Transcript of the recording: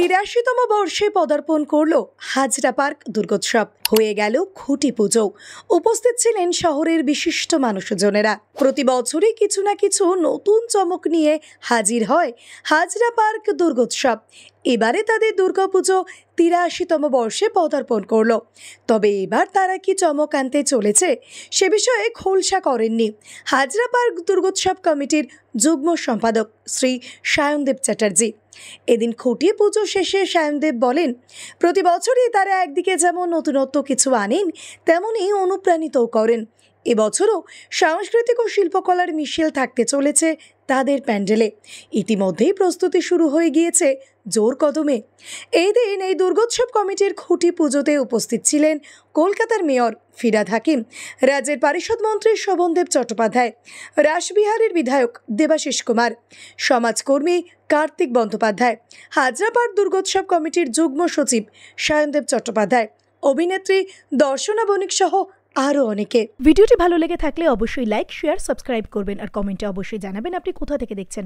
৮৩তম বর্ষে পদার্পণ করল হাজরা পার্ক দুর্গোৎসব। হয়ে গেল খুঁটি পুজো। উপস্থিত ছিলেন শহরের বিশিষ্ট মানুষজনেরা। প্রতি বছরই কিছু না কিছু নতুন চমক নিয়ে হাজির হয় হাজরা পার্ক দুর্গোৎসব। এবারে তাদের দুর্গাপুজো ৮৩তম বর্ষে পদার্পণ করল। তবে এবার তারা কি চমক আনতে চলেছে সে বিষয়ে খোলসা করেননি হাজরা পার্ক দুর্গোৎসব কমিটির যুগ্ম সম্পাদক শ্রী সায়নদেব চ্যাটার্জি। এদিন খুঁটি পুজো শেষে সায়নদেব বলেন, প্রতি বছরই তারা একদিকে যেমন নতুনত্ব কিছু আনেন, তেমনই অনুপ্রাণিতও করেন। এবছরও সাংস্কৃতিক ও শিল্পকলার মিশেল থাকতে চলেছে তাদের প্যান্ডেলে। ইতিমধ্যেই প্রস্তুতি শুরু হয়ে গিয়েছে জোর কদমে। এই দিন এই দুর্গোৎসব কমিটির খুঁটি পুজোতে উপস্থিত ছিলেন কলকাতার মেয়র ফিরহাদ হাকিম, রাজ্যের পারিষদ মন্ত্রী শোভনদেব চট্টোপাধ্যায়, রাসবিহারীর বিধায়ক দেবাশিস কুমার, সমাজকর্মী কার্তিক বন্দ্যোপাধ্যায়, হাজরা পার্ক দুর্গোৎসব কমিটির যুগ্ম সচিব সায়নদেব চট্টোপাধ্যায়, অভিনেত্রী দর্শনা বণিক সহ আরও অনেকে। ভিডিওটি ভালো লেগে থাকলে অবশ্যই লাইক, শেয়ার, সাবস্ক্রাইব করবেন আর কমেন্টে অবশ্যই জানাবেন আপনি কোথা থেকে দেখছেন।